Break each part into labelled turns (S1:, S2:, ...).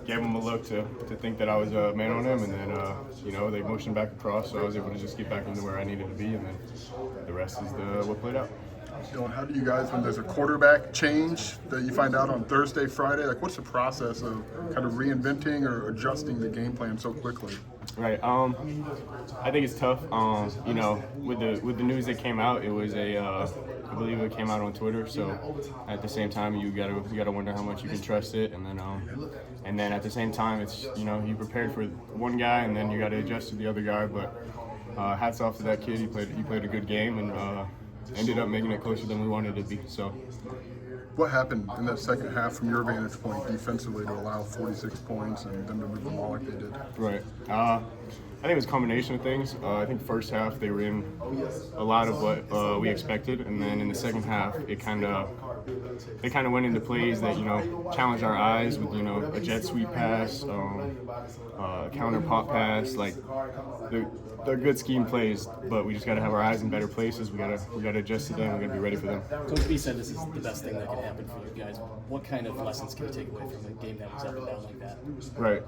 S1: gave them a look to think that I was a man on him, and then they motioned back across, so I was able to just get back into where I needed to be, and then the rest is what played out.
S2: Dylan, how do you guys, when there's a quarterback change that you find out on Thursday, Friday, like what's the process of kind of reinventing or adjusting the game plan so quickly?
S1: Right. I think it's tough. With the news that came out, it was I believe it came out on Twitter. So at the same time, you gotta wonder how much you can trust it, and then at the same time, it's you prepared for one guy, and then you got to adjust to the other guy. But hats off to that kid. He played a good game, and ended up making it closer than we wanted it to be. So.
S2: What happened in that second half from your vantage point defensively to allow 46 points and them to move the ball like they did?
S1: Right. I think it was a combination of things. I think first half they were in a lot of what we expected, and then in the second half they kind of went into plays that challenged our eyes with a jet sweep pass, counter pop pass. Like they're good scheme plays, but we just got to have our eyes in better places. We got to adjust to them. We got to be ready for them.
S3: Coach B said this is the best thing that can happen for you guys. What kind of lessons can you take away from a game that was up and down like that?
S1: Right.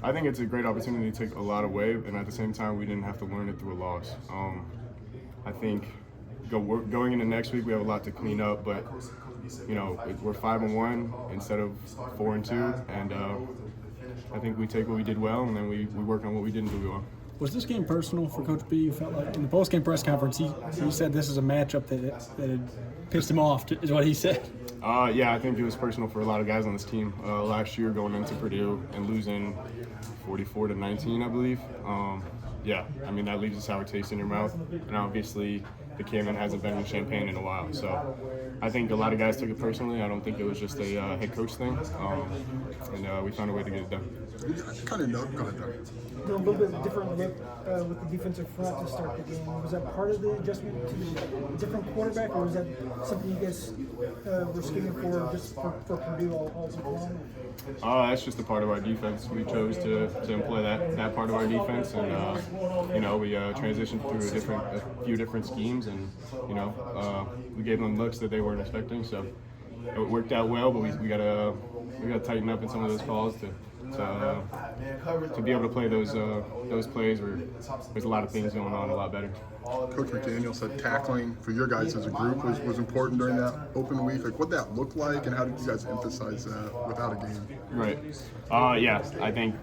S1: I think it's a great opportunity to take a lot away, and at the same time, we didn't have to learn it through a loss. I think going into next week, we have a lot to clean up, but we're 5-1 instead of 4-2, and I think we take what we did well, and then we work on what we didn't do well.
S4: Was this game personal for Coach B? You felt like in the post-game press conference, he said this is a matchup that had pissed him off, is what he said.
S1: Yeah, I think it was personal for a lot of guys on this team. Last year going into Purdue and losing 44-19, I believe. Yeah, I mean, that leaves a sour taste in your mouth. And obviously, the cannon hasn't been in champagne in a while. So I think a lot of guys took it personally. I don't think it was just a head coach thing. And we found a way to get it done.
S2: Kind of go ahead, Doug.
S5: A little bit different look with the defensive front to start the game. Was that part of the adjustment to the different quarterback, or was that something you guys were scheming for just for Purdue all season long?
S1: That's just a part of our defense. We chose to employ that part of our defense, and we transitioned through a few different schemes, and we gave them looks that they weren't expecting. So it worked out well, but we gotta tighten up in some of those calls to be able to play those plays where there's a lot of things going on a lot better.
S2: Coach McDaniel said tackling for your guys as a group was important during that open week. Like, what that looked like, and how did you guys emphasize that without a game?
S1: Right. Yeah, I think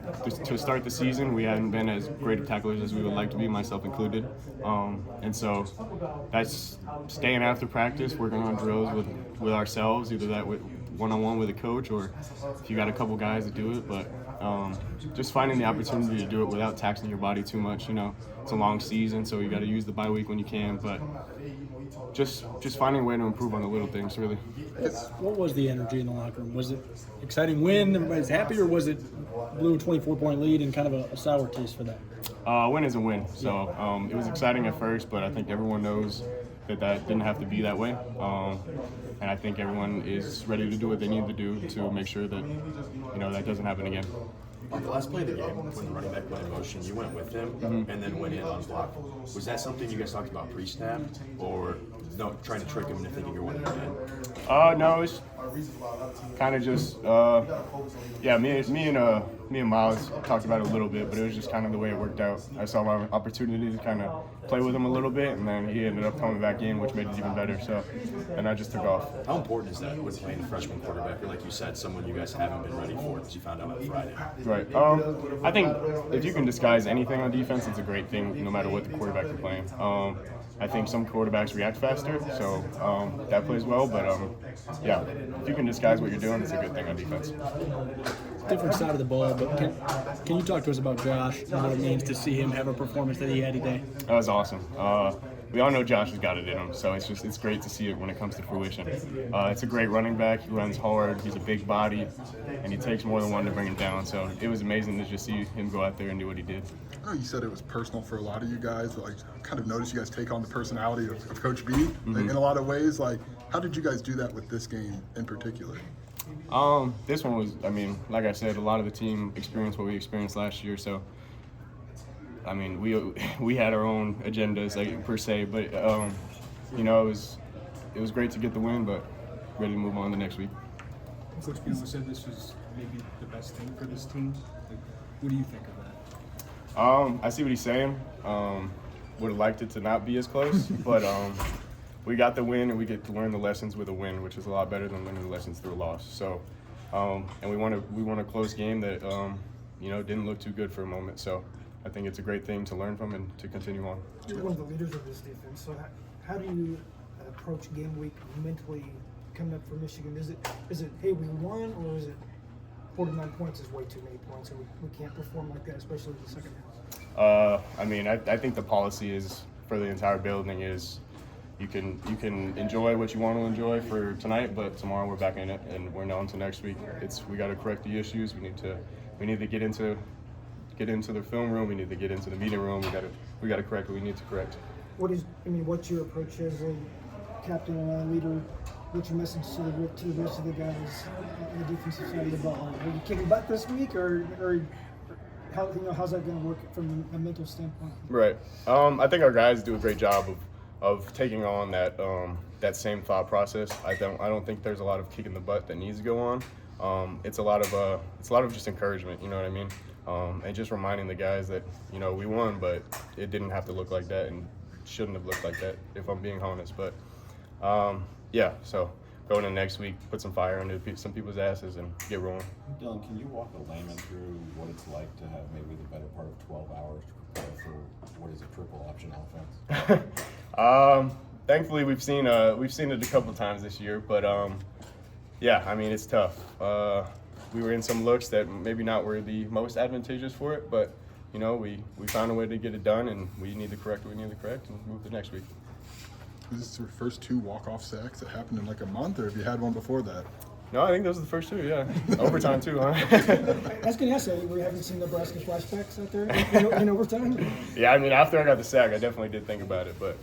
S1: to start the season, we hadn't been as great of tacklers as we would like to be, myself included. And so that's staying after practice, working on drills with ourselves, either that with one-on-one with a coach, or if you got a couple guys that do it, but just finding the opportunity to do it without taxing your body too much. It's a long season, so you got to use the bye week when you can, but just finding a way to improve on the little things, really.
S4: What was the energy in the locker room? Was it exciting win, everybody's happy, or was it blew a 24-point lead and kind of a sour taste for that?
S1: Win is a win, so it was exciting at first, but I think everyone knows that didn't have to be that way. And I think everyone is ready to do what they need to do to make sure that that doesn't happen again.
S6: On the last play of the game, when the running back went in motion, you went with him and then went in on block. Was that something you guys talked about pre-snap, or no, trying to trick him into thinking you're wanting to in?
S1: No, it's kind of just me and Miles talked about it a little bit, but it was just kind of the way it worked out. I saw my opportunity to kind of play with him a little bit, and then he ended up coming back in, which made it even better. So, and I just took off.
S6: How important is that with playing a freshman quarterback, or like you said, someone you guys haven't been ready for, as you found out on Friday?
S1: Right. I think if you can disguise anything on defense, it's a great thing, no matter what the quarterback you're playing. I think some quarterbacks react faster, so that plays well. But yeah, if you can disguise what you're doing, it's a good thing on defense.
S4: Different side of the ball, but can you talk to us about Josh and what it means to see him have a performance that he had today?
S1: That was awesome. We all know Josh has got it in him, so it's great to see it when it comes to fruition. It's a great running back. He runs hard. He's a big body, and he takes more than one to bring him down. So it was amazing to just see him go out there and do what he did.
S2: I know you said it was personal for a lot of you guys, but kind of noticed you guys take on the personality of Coach B in a lot of ways. How did you guys do that with this game in particular?
S1: This one was, like I said, a lot of the team experienced what we experienced last year, so we had our own agendas per se, but it was great to get the win, but ready to move on to next week.
S7: Coach Beal said this was maybe the best thing for this team. Like, what do you think of that?
S1: I see what he's saying. Would have liked it to not be as close, but we got the win, and we get to learn the lessons with a win, which is a lot better than learning the lessons through a loss. So, and we won a close game that didn't look too good for a moment. So, I think it's a great thing to learn from and to continue on.
S5: You're one of the leaders of this defense. So how do you approach game week mentally coming up for Michigan? Is it hey, we won, or is it 49 points is way too many points and we can't perform like that, especially in the second half?
S1: I think the policy is for the entire building is you can enjoy what you want to enjoy for tonight, but tomorrow we're back in it and we're on to next week. We got to correct the issues. We need to get into the film room. We need to get into the meeting room. We got to correct what we need to correct.
S5: What's your approach as a captain and a leader? What's your message to the rest of the guys on the defensive side of the ball? Are you kicking butt this week, or how's that going to work from a mental standpoint?
S1: Right. I think our guys do a great job of taking on that same thought process. I don't think there's a lot of kicking the butt that needs to go on. It's a lot of just encouragement. You know what I mean? And just reminding the guys that we won, but it didn't have to look like that and shouldn't have looked like that, if I'm being honest. But so going into next week, put some fire under some people's asses and get rolling.
S8: Dylan, can you walk a layman through what it's like to have maybe the better part of 12 hours to prepare for what is a triple option offense?
S1: Thankfully, we've seen it a couple times this year, but it's tough. We were in some looks that maybe not were the most advantageous for it, but we found a way to get it done, and we need to correct what we need to correct and move to next week.
S2: Was this your first 2 walk-off sacks that happened in like a month, or have you had one before that?
S1: No, I think those are the first 2, yeah. Overtime too, huh?
S5: I was going to ask that. We haven't seen Nebraska flashbacks out there in overtime?
S1: Yeah, after I got the sack, I definitely did think about it, but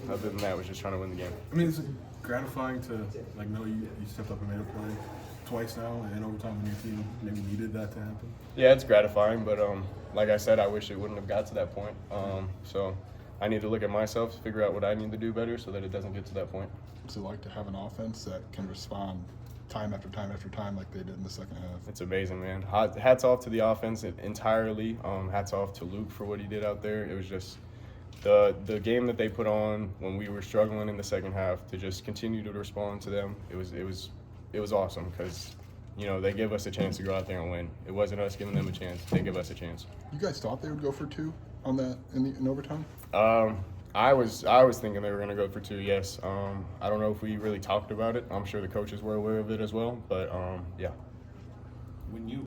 S1: other than that, I was just trying to win the game.
S7: Is it gratifying to know you stepped up and made a play twice now in overtime when your team maybe needed that to happen?
S1: Yeah, it's gratifying, but like I said, I wish it wouldn't have got to that point. So I need to look at myself, figure out what I need to do better so that it doesn't get to that point.
S2: What's it like to have an offense that can respond time after time after time like they did in the second half?
S1: It's amazing, man. Hats off to the offense entirely. Hats off to Luke for what he did out there. It was just the game that they put on when we were struggling in the second half to just continue to respond to them. It was awesome because they gave us a chance to go out there and win. It wasn't us giving them a chance. They gave us a chance.
S2: You guys thought they would go for 2 on that in overtime?
S1: I was thinking they were going to go for 2, yes. I don't know if we really talked about it. I'm sure the coaches were aware of it as well, but yeah.
S8: When you